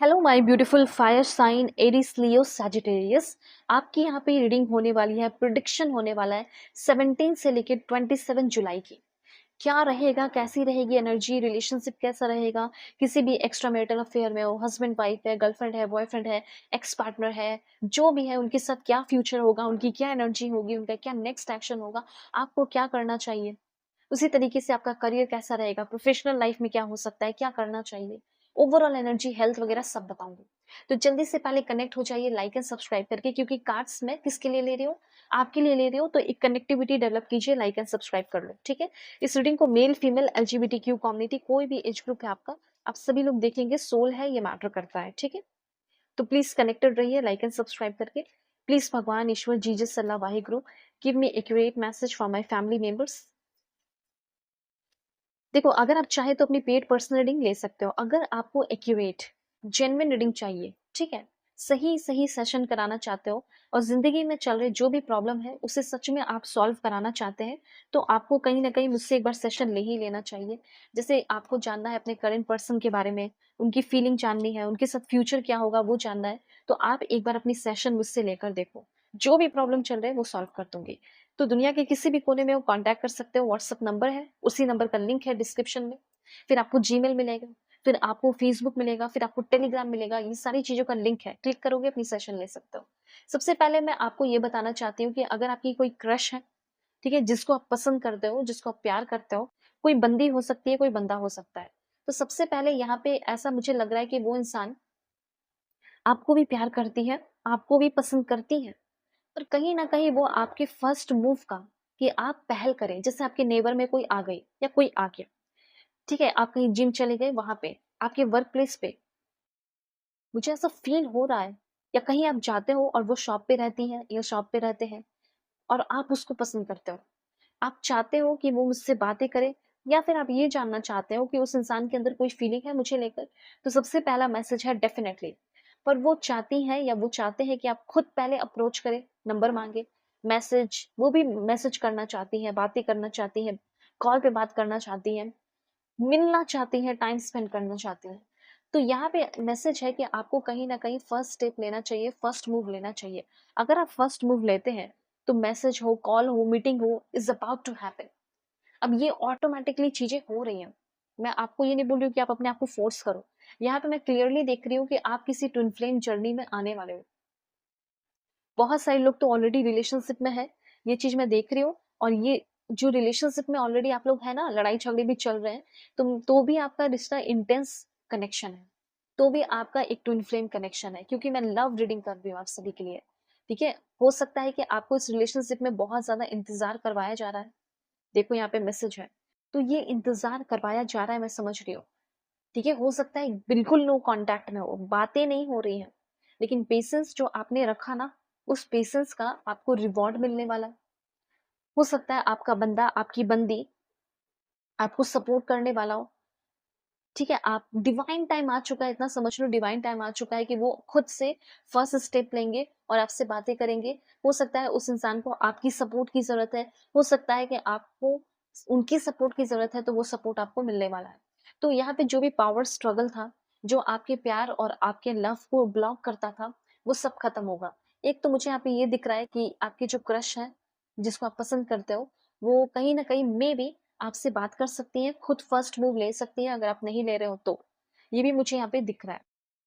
Hello my beautiful fire sign Aries Leo Sagittarius. आपकी यहाँ पे रीडिंग होने वाली है, प्रिडिक्शन होने वाला है 17 से लेकर 27 जुलाई की। क्या रहेगा, कैसी रहेगी एनर्जी, रिलेशनशिप कैसा रहेगा, किसी भी एक्स्ट्रा मैरिटल अफेयर में हो, हस्बैंड वाइफ है, गर्लफ्रेंड है, बॉयफ्रेंड है, एक्स पार्टनर है, जो भी है उनके साथ क्या फ्यूचर होगा, उनकी क्या एनर्जी होगी, उनका क्या नेक्स्ट एक्शन होगा, आपको क्या करना चाहिए। उसी तरीके से आपका करियर कैसा रहेगा, प्रोफेशनल लाइफ में क्या हो सकता है, क्या करना चाहिए, ओवरऑल एनर्जी, हेल्थ वगैरह सब बताऊंगी। तो जल्दी से पहले कनेक्ट हो जाइए लाइक एंड सब्सक्राइब करके, क्योंकि कार्ड्स मैं किसके लिए ले रही हूँ, आपके लिए ले रही हूँ। तो एक कनेक्टिविटी डेवलप कीजिए, लाइक एंड सब्सक्राइब कर लो, ठीक है। इस रीडिंग को मेल फीमेल एलजीबीटीक्यू कम्युनिटी, कोई भी एज ग्रुप है आपका, आप सभी लोग देखेंगे, सोल है ये मैटर करता है, ठीक है। तो प्लीज कनेक्टेड रहिए लाइक एंड सब्सक्राइब करके। प्लीज भगवान ईश्वर Jesus Allah Waheguru give me accurate message for my family members. देखो, अगर आप चाहे तो अपनी पेड पर्सनल रीडिंग ले सकते हो। अगर आपको एक्यूरेट जेन्युइन रीडिंग चाहिए, ठीक है, सही सही सेशन कराना चाहते हो और जिंदगी में चल रहे जो भी प्रॉब्लम है उसे सच में आप सॉल्व कराना चाहते हैं, तो आपको कहीं ना कहीं मुझसे एक बार सेशन ले ही लेना चाहिए। जैसे आपको जानना है अपने करंट पर्सन के बारे में, उनकी फीलिंग जाननी है, उनके साथ फ्यूचर क्या होगा वो जानना है, तो आप एक बार अपनी सेशन मुझसे लेकर देखो। जो भी प्रॉब्लम चल रहा है वो सॉल्व कर दूंगी। तो दुनिया के किसी भी कोने में वो कांटेक्ट कर सकते हो, व्हाट्सएप नंबर है, उसी नंबर का लिंक है डिस्क्रिप्शन में। फिर आपको जीमेल मिलेगा, फिर आपको फेसबुक मिलेगा, फिर आपको टेलीग्राम मिलेगा, ये सारी चीजों का लिंक है, क्लिक करोगे अपनी सेशन ले सकते हो। सबसे पहले मैं आपको ये बताना चाहती हूँ कि अगर आपकी कोई क्रश है, ठीक है, जिसको आप पसंद करते हो, जिसको आप प्यार करते हो, कोई बंदी हो सकती है, कोई बंदा हो सकता है, तो सबसे पहले यहाँ पे ऐसा मुझे लग रहा है कि वो इंसान आपको भी प्यार करती है, आपको भी पसंद करती है, पर कहीं ना कहीं वो आपके फर्स्ट मूव का, कि आप पहल करें, जैसे आपके नेबर में कोई आ गई या कोई आ गया, ठीक है, आप कहीं जिम चले गए, वहां पे आपके वर्क प्लेस पे मुझे ऐसा फील हो रहा है, या कहीं आप जाते हो और वो शॉप पे रहती है या शॉप पे रहते हैं और आप उसको पसंद करते हो, आप चाहते हो कि वो मुझसे बातें करे, या फिर आप ये जानना चाहते हो कि उस इंसान के अंदर कोई फीलिंग है मुझे लेकर, तो सबसे पहला मैसेज है डेफिनेटली। पर वो चाहती है या वो चाहते हैं कि आप खुद पहले अप्रोच करें, नंबर मांगे, मैसेज, वो भी मैसेज करना चाहती है, बातें करना चाहती है, कॉल पे बात करना चाहती है, मिलना चाहती है, टाइम स्पेंड करना चाहती है। तो यहाँ पे मैसेज है कि आपको कहीं ना कहीं फर्स्ट स्टेप लेना चाहिए, फर्स्ट मूव लेना चाहिए। अगर आप फर्स्ट मूव लेते हैं तो मैसेज हो, कॉल हो, मीटिंग हो, इज अबाउट टू हैपन। अब ये ऑटोमेटिकली चीजें हो रही हैं। मैं आपको ये नहीं बोल रही हूँ कि आप अपने आप को फोर्स करो। यहाँ पे मैं क्लियरली देख रही हूँ कि आप किसी ट्विन फ्लेम जर्नी में आने वाले हो। बहुत सारे लोग तो ऑलरेडी रिलेशनशिप में है, ये चीज मैं देख रही हूँ। और ये जो रिलेशनशिप में ऑलरेडी आप लोग है ना, लड़ाई झगड़े भी चल रहे हैं, तो भी आपका रिश्ता इंटेंस कनेक्शन है, तो भी आपका एक ट्विन फ्लेम कनेक्शन है, क्योंकि मैं लव रीडिंग कर रही हूँ आप सभी के लिए, ठीक है। हो सकता है कि आपको इस रिलेशनशिप में बहुत ज्यादा इंतजार करवाया जा रहा है। देखो यहाँ पे मैसेज है, तो ये इंतजार करवाया जा रहा है, मैं समझ रही हूँ, ठीक है। हो सकता है बिल्कुल नो कांटेक्ट में हो, बातें नहीं हो रही हैं, लेकिन पेशेंस जो आपने रखा ना, उस पेशेंस का आपको रिवॉर्ड मिलने वाला है। हो सकता है आपका बंदा, आपकी बंदी आपको सपोर्ट करने वाला हो, ठीक है। आप डिवाइन टाइम आ चुका है, इतना समझ लो, डिवाइन टाइम आ चुका है कि वो खुद से फर्स्ट स्टेप लेंगे और आपसे बातें करेंगे। हो सकता है उस इंसान को आपकी सपोर्ट की जरूरत है, हो सकता है कि आपको उनकी सपोर्ट की जरूरत है, तो वो सपोर्ट आपको मिलने वाला है। तो यहाँ पे जो भी पावर स्ट्रगल था, जो आपके प्यार और आपके लव को ब्लॉक करता था, वो सब खत्म होगा। एक तो मुझे यहाँ पे ये दिख रहा है कि आपकी जो क्रश है, जिसको आप पसंद करते हो, वो कहीं ना कहीं मे बी आपसे बात कर सकती हैं, खुद फर्स्ट मूव ले सकती हैं, अगर आप नहीं ले रहे हो तो। ये भी मुझे यहाँ पे दिख रहा है।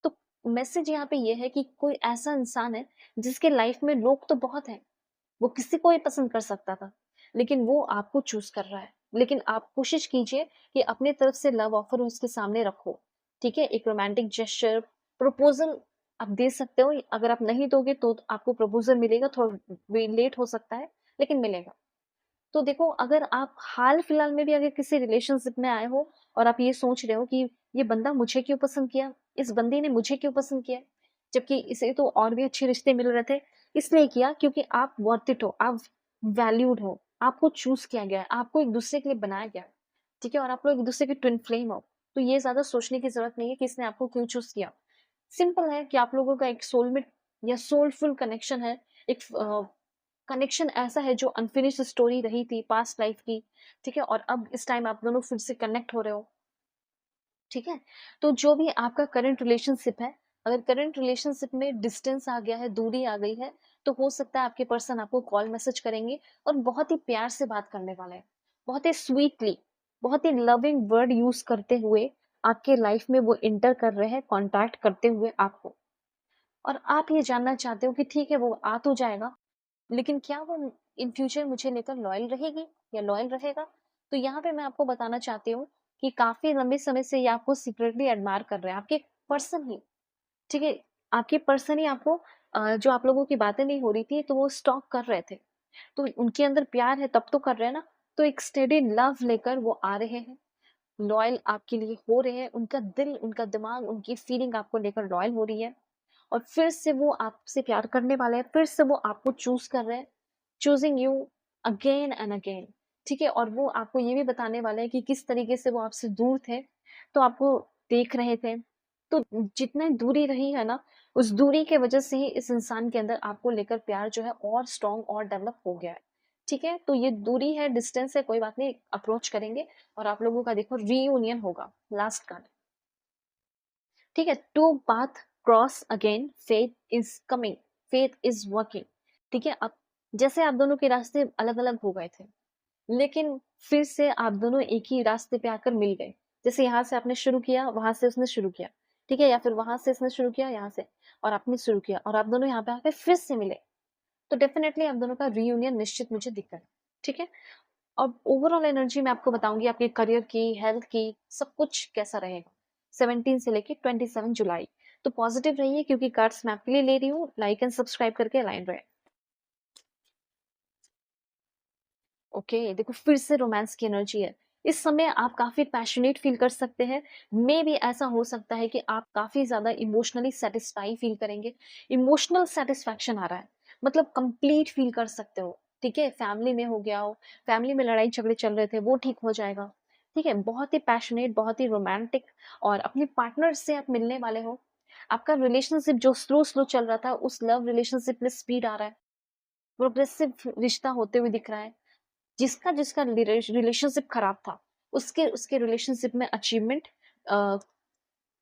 तो मैसेज यहाँ पे ये है कि कोई ऐसा इंसान है जिसके लाइफ में लोग तो बहुत हैं, वो किसी को ही पसंद कर सकता था, लेकिन वो आपको चूज कर रहा है। लेकिन आप कोशिश कीजिए कि अपने तरफ से लव ऑफर उसके सामने रखो, ठीक है। एक रोमांटिक जेस्चर, प्रपोजल आप दे सकते हो। अगर आप नहीं दोगे तो आपको प्रपोजल मिलेगा, थोड़ा लेट हो सकता है, लेकिन मिलेगा। तो देखो, अगर आप हाल फिलहाल में भी अगर किसी रिलेशनशिप में आए हो और आप ये सोच रहे हो कि ये बंदा मुझे क्यों पसंद किया, इस बंदी ने मुझे क्यों पसंद किया, जबकि इसे तो और भी अच्छे रिश्ते मिल रहे थे, इसलिए किया क्योंकि आप वर्थ इट हो, आप वैल्यूड हो, आपको चूज किया गया है, आपको एक दूसरे के लिए बनाया गया है, ठीक है, और आप लोग एक दूसरे के ट्विन फ्लेम हो। तो ये ज्यादा सोचने की जरूरत नहीं है कि इसने आपको क्यों चूज किया। सिंपल है कि आप लोगों का एक सोलमेट या सोलफुल कनेक्शन है, एक कनेक्शन ऐसा है जो अनफिनिश्ड स्टोरी रही थी पास्ट लाइफ की, ठीक है, और अब इस टाइम आप दोनों फिर से कनेक्ट हो रहे हो। ठीक है? तो जो भी आपका करंट रिलेशनशिप है, अगर करंट रिलेशनशिप में डिस्टेंस आ गया है, दूरी आ गई है, तो हो सकता है आपके पर्सन आपको कॉल मैसेज करेंगे और बहुत ही प्यार से बात करने वाले हैं। बहुत ही स्वीटली, बहुत ही लविंग वर्ड यूज़ करते हुए आपके लाइफ में वो एंटर कर रहे हैं, कॉन्टैक्ट करते हुए आपको। और आप ये जानना चाहते हो कि ठीक है वो आ तो जाएगा, लेकिन क्या वो इन फ्यूचर मुझे लेकर लॉयल रहेगी या लॉयल रहेगा? तो यहाँ पे मैं आपको बताना चाहती हूँ कि काफ़ी लंबे समय से ये आपको सीक्रेटली एडमायर कर रहे हैं, आपके पर्सन ही, ठीक है? आपके पर्सन ही आपको जो आप लोगों की बातें नहीं हो रही थी, तो वो स्टॉक कर रहे थे। तो उनके अंदर प्यार है तब तो कर रहे हैं ना, तो एक स्टेडी लव लेकर वो आ रहे हैं, लॉयल आपके लिए हो रहे हैं, उनका दिल, उनका दिमाग, उनकी फीलिंग आपको लेकर लॉयल हो रही है और फिर से वो आपसे प्यार करने वाले हैं, फिर से वो आपको चूज़ कर रहे हैं, choosing you again and again, ठीक है? और वो आपको ये भी बताने वाले हैं कि किस तरीके से वो आपसे दूर थे, तो आपको देख रहे थे। तो जितनी दूरी रही है ना, उस दूरी के वजह से ही इस इंसान के अंदर आपको लेकर प्यार जो है और स्ट्रॉन्ग और डेवलप हो गया है, ठीक है? तो ये दूरी है, डिस्टेंस है, कोई बात नहीं, अप्रोच करेंगे और आप लोगों का देखो रीयूनियन होगा। लास्ट कार्ड, ठीक है? Two path cross again, faith is coming, faith is working, ठीक है? अब जैसे आप दोनों के रास्ते अलग अलग हो गए थे, लेकिन फिर से आप दोनों एक ही रास्ते पे आकर मिल गए। जैसे यहाँ से आपने शुरू किया, वहां से उसने शुरू किया, ठीक है? या फिर वहां से इसने शुरू किया, यहाँ से, और आपने शुरू किया और आप दोनों यहाँ पे आके फिर से मिले, तो डेफिनेटली आप दोनों का रीयूनियन निश्चित मुझे दिख रहा है, ठीक है? अब ओवरऑल एनर्जी मैं आपको बताऊंगी आपके करियर की, हेल्थ की, सब कुछ कैसा रहेगा 17 से लेके 27 जुलाई। तो पॉजिटिव रहिए, क्योंकि कार्ड्स मैं आपके लिए ले रही हूँ। लाइक एंड सब्सक्राइब करके अलाइन रहे। ओके, देखो फिर से रोमांस की एनर्जी है। इस समय आप काफी पैशनेट फील कर सकते हैं। मे भी ऐसा हो सकता है कि आप काफी ज्यादा इमोशनली सेटिस्फाई फील करेंगे। इमोशनल सेटिस्फैक्शन आ रहा है, मतलब कंप्लीट फील कर सकते हो, ठीक है? फैमिली में हो गया हो, फैमिली में लड़ाई झगड़े चल रहे थे, वो ठीक हो जाएगा, ठीक है? बहुत ही पैशनेट, बहुत ही रोमांटिक, और अपने पार्टनर से आप मिलने वाले हो। आपका रिलेशनशिप जो स्लो स्लो चल रहा था, उस लव रिलेशनशिप में स्पीड आ रहा है, प्रोग्रेसिव रिश्ता होते हुए दिख रहा है। जिसका जिसका रिलेशनशिप खराब था, उसके उसके रिलेशनशिप में अचीवमेंट,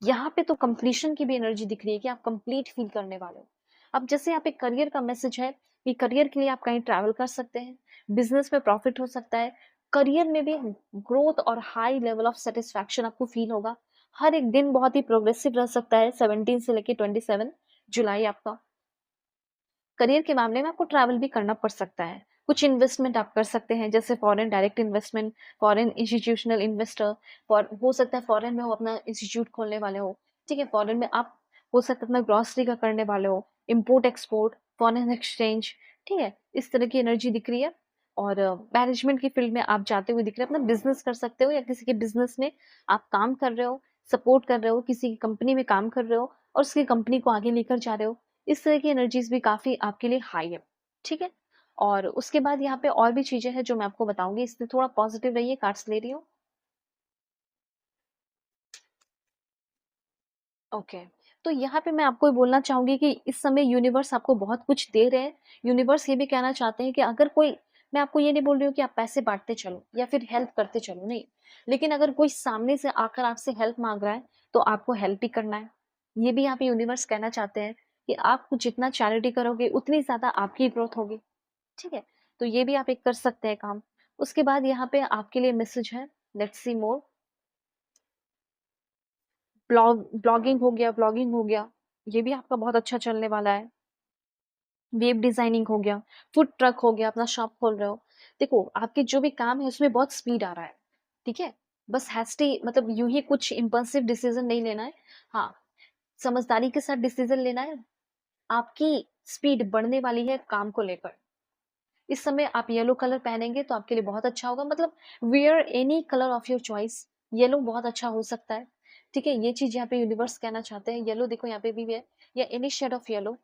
यहाँ पे तो कंप्लीशन की भी एनर्जी दिख रही है कि आप कंप्लीट फील करने वाले हो। अब जैसे यहाँ पे करियर का मैसेज है कि करियर के लिए आप कहीं ट्रैवल कर सकते हैं, बिजनेस में प्रॉफिट हो सकता है, करियर में भी ग्रोथ और हाई लेवल ऑफ सेटिस्फैक्शन आपको फील होगा। हर एक दिन बहुत ही प्रोग्रेसिव रह सकता है 17 से लेके 27 जुलाई आपका। करियर के मामले में आपको ट्रैवल भी करना पड़ सकता है। कुछ इन्वेस्टमेंट आप कर सकते हैं, जैसे foreign direct investment, foreign institutional investor, हो सकता है फॉरेन में हो, अपना इंस्टीट्यूट खोलने वाले हो, ठीक है? फॉरेन में आप हो सकता है अपना ग्रॉसरी का करने वाले हो, इम्पोर्ट एक्सपोर्ट, फॉरेन एक्सचेंज, ठीक है? इस तरह की एनर्जी दिख रही है। और मैनेजमेंट की फील्ड में आप जाते हुए दिख रहे हैं, अपना बिजनेस कर सकते हो, या किसी के बिजनेस में आप काम कर रहे हो, सपोर्ट कर रहे हो, किसी की कंपनी में काम कर रहे हो और उसकी कंपनी को आगे लेकर जा रहे हो। इस तरह की एनर्जीज भी काफी आपके लिए हाई है, ठीक है? और उसके बाद यहाँ पे और भी चीजें हैं जो मैं आपको बताऊंगी, इसलिए थोड़ा पॉजिटिव रहिए। कार्ड्स ले रही हूँ। ओके, तो यहाँ पे मैं आपको ये बोलना चाहूंगी कि इस समय यूनिवर्स आपको बहुत कुछ दे रहे हैं। यूनिवर्स ये भी कहना चाहते हैं कि अगर कोई, मैं आपको ये नहीं बोल रही हूँ कि आप पैसे बांटते चलो या फिर हेल्प करते चलो, नहीं, लेकिन अगर कोई सामने से आकर आपसे हेल्प मांग रहा है, तो आपको हेल्प ही करना है। ये भी यहाँ पे यूनिवर्स कहना चाहते हैं कि आप जितना चैरिटी करोगे, उतनी ज्यादा आपकी ग्रोथ होगी, ठीक है? तो ये भी आप एक कर सकते हैं काम। उसके बाद यहाँ पे आपके लिए मैसेज है, लेट्स सी मोर। ब्लॉगिंग हो गया, ब्लॉगिंग हो गया, ये भी आपका बहुत अच्छा चलने वाला है। वेब डिजाइनिंग हो गया, फूड ट्रक हो गया, अपना शॉप खोल रहे हो। देखो आपके जो भी काम है उसमें बहुत स्पीड आ रहा है, ठीक है? बस हैस्टी, मतलब यूं ही कुछ इम्पल्सिव डिसीजन नहीं लेना है। हाँ, समझदारी के साथ डिसीजन लेना है। आपकी स्पीड बढ़ने वाली है काम को लेकर। इस समय आप येलो कलर पहनेंगे तो आपके लिए बहुत अच्छा होगा, मतलब wear any colour of your choice, yellow बहुत अच्छा हो सकता है, ठीक है? ये चीज यहाँ पे यूनिवर्स कहना चाहते हैं। येलो देखो यहाँ पे भी है, या एनी शेड ऑफ येलो,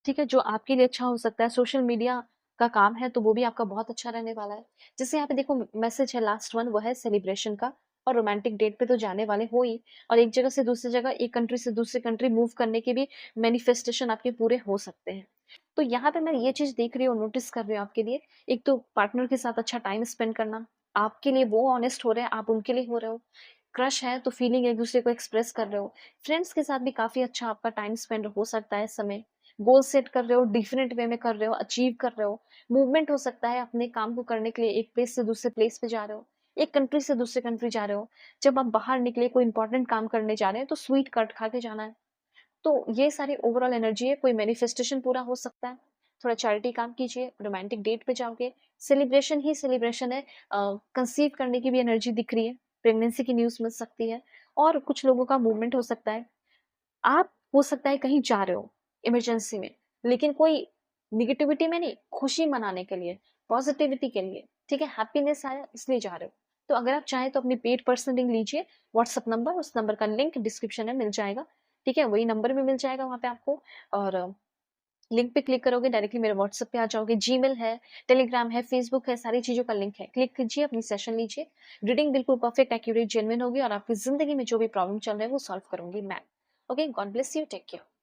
ठीक है, जो आपके लिए अच्छा हो सकता है। सोशल मीडिया का काम है तो वो भी आपका बहुत अच्छा रहने वाला है। जैसे यहाँ पे देखो मैसेज है लास्ट वन, वो है सेलिब्रेशन का, और रोमांटिक डेट पे तो जाने वाले हो ही, और एक जगह से दूसरी जगह, एक कंट्री से दूसरी कंट्री मूव करने के भी मैनिफेस्टेशन आपके पूरे हो सकते हैं। तो यहाँ पे मैं ये चीज देख रही हूँ, नोटिस कर रही हूँ आपके लिए। एक तो पार्टनर के साथ अच्छा टाइम स्पेंड करना, आपके लिए वो ऑनेस्ट हो रहे हैं, आप उनके लिए हो रहे हो। क्रश है तो फीलिंग एक दूसरे को एक्सप्रेस कर रहे हो। फ्रेंड्स के साथ भी काफ़ी अच्छा आपका टाइम स्पेंड हो सकता है इस समय। गोल सेट कर रहे हो, डिफरेंट वे में कर रहे हो, अचीव कर रहे हो। मूवमेंट हो सकता है, अपने काम को करने के लिए एक प्लेस से दूसरे प्लेस पे जा रहे हो, एक कंट्री से दूसरे कंट्री जा रहे हो। जब आप बाहर निकले कोई इंपॉर्टेंट काम करने जा रहे हैं तो स्वीट कट खा के जाना है। तो ये सारी ओवरऑल एनर्जी है, कोई मैनिफेस्टेशन पूरा हो सकता है। थोड़ा चैरिटी काम कीजिए, रोमांटिक डेट पे जाओगे, सेलिब्रेशन ही सेलिब्रेशन है। कंसीव करने की भी एनर्जी दिख रही है, प्रेगनेंसी की न्यूज़ मिल सकती है और कुछ लोगों का मूवमेंट हो सकता है। आप हो सकता है कहीं जा रहे हो इमरजेंसी में, लेकिन कोई नेगेटिविटी में नहीं, खुशी मनाने के लिए, पॉजिटिविटी के लिए, ठीक है? हैप्पीनेस आया इसलिए जा रहे हो। तो अगर आप चाहें तो अपनी पेड पर्सनल लिंक लीजिए, व्हाट्सएप नंबर, उस नंबर का लिंक डिस्क्रिप्शन में मिल जाएगा, ठीक है? वही नंबर भी मिल जाएगा वहाँ पे आपको और लिंक पे क्लिक करोगे डायरेक्टली मेरे व्हाट्सएप पे आ जाओगे। जीमेल है, टेलीग्राम है, फेसबुक है, सारी चीज़ों का लिंक है। क्लिक कीजिए, अपनी सेशन लीजिए। रीडिंग बिल्कुल परफेक्ट, एक्यूरेट, जेन्युइन होगी और आपकी ज़िंदगी में जो भी प्रॉब्लम चल रहा है वो सॉल्व करूँगी मैं। Okay, God bless you, take care.